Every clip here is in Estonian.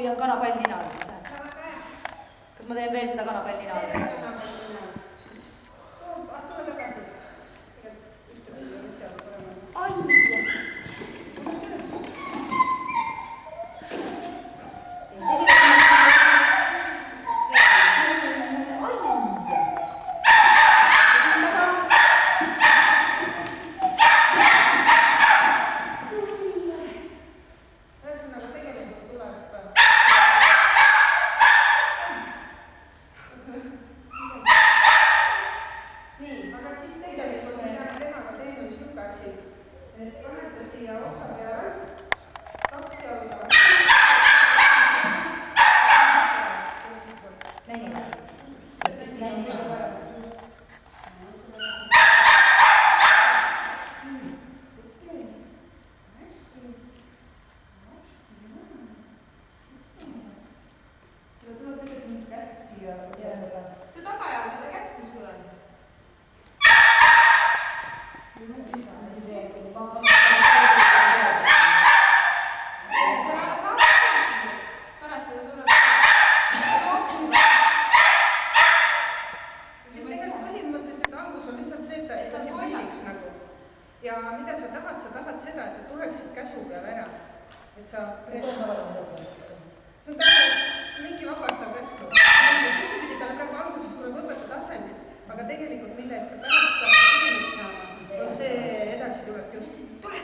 kui on kanapall nina all, siis läheb. Kas ma teen veel seda kanapall nina all? Ja mida sa tahad seda, et ta tuleksid käsu peale ära. Et sa... mingi vabastav käsku. Ühtepidi talle praegu alguses tuleb õpetada asendit, aga tegelikult mille eest ta pärast peaks inimet saama, on see edasi tuleb just. Tule!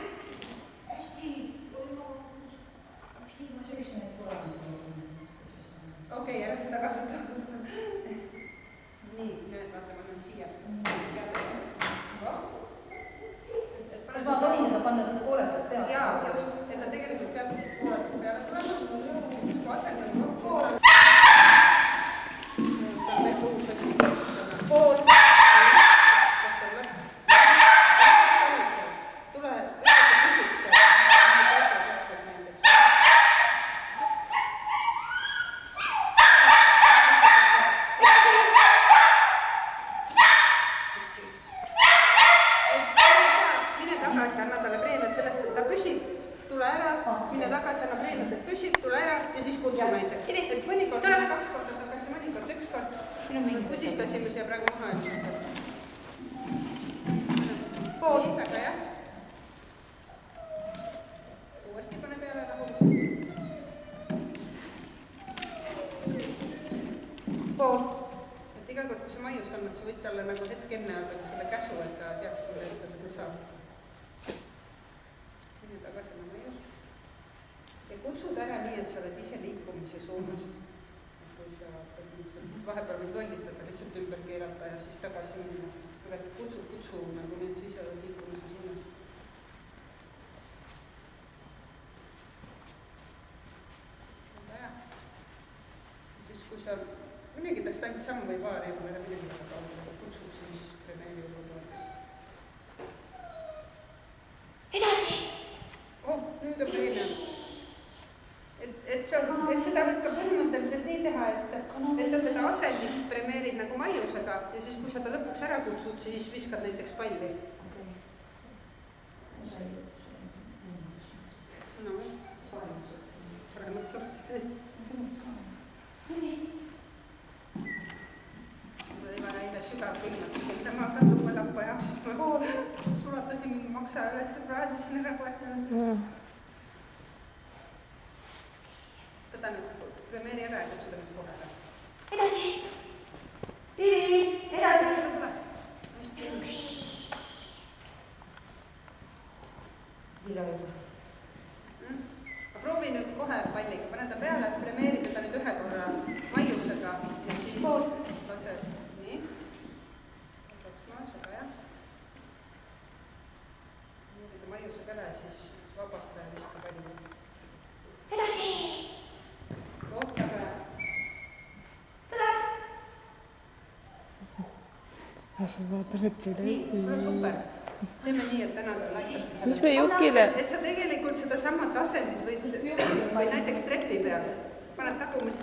Hästi! Okei, ära seda kasuta. Nii, nüüd vaata, ma olen siia. Kas ma tohin seda panna seda pooletud peale? Jaa, just, et ta tegelikult peab lihtsalt pooletud peale tulema ja siis kui asendab poole. Ta on täitsa uus asi. Pool. Tule, võtta püsiks seal. Paika kaskas näiteks. Anna talle preemiat sellest, et ta püsib, tule ära, mine tagasi, anna preemiat, et püsib, tule ära ja siis kutsu näiteks. Et mõnikord on 2 korda tagasi, mõnikord 1 kord. Pudistasime siia praegu maha. Pool. Väga jah. Uuesti pane peale nagu. Pool. Et iga kord, kui sa maius annad, sa võid talle nagu hetk enne anda selle käsu, et ta teaks, kui ta seda saab. Tagasi on mõjus. Ja kutsud ära nii, et sa oled ise liikumise suunas. Kui sa vahepeal võid lollitada, lihtsalt ümber keerata ja siis tagasi minna. Aga kutsu nagu nii, et sa ise oled liikumise suunas. Ja siis kui sa midagi tast ainult samm või paar ja mõne midagi väga kaudele kutsud, siis premeeri juurde. Edasi! Nüüd on preemia. Et seda võib ka põhimõtteliselt nii teha, et sa seda asendit premeerid nagu maiusega ja siis kui sa ta lõpuks ära kutsud, siis viskad näiteks palli. No, paremat sorti. Mul oli väga eile sügav võimatus, et ma hakkan tuua lappa jaoks. Ma sulatasin mingi maksa üles ja praadisin ära kohe. Võta nüüd premeeri ära ja kutsuda nüüd kohe ära. Edasi! Piiri! Edasi! Hästi. Proovi nüüd kohe palliga, pane ta peale, premeeri teda nüüd 1 korra maiusega ja siis lase. Nii. Võtaks maas, aga jah. Premeeri ta maiusega ära ja siis vabasta ja viska palli. Edasi! Ootame. Tule! Nii, super. Teeme nii, et täna veel aitab. Mis me Jukile? Et sa tegelikult seda samat asendit või näiteks trepi peal. Paned tagumis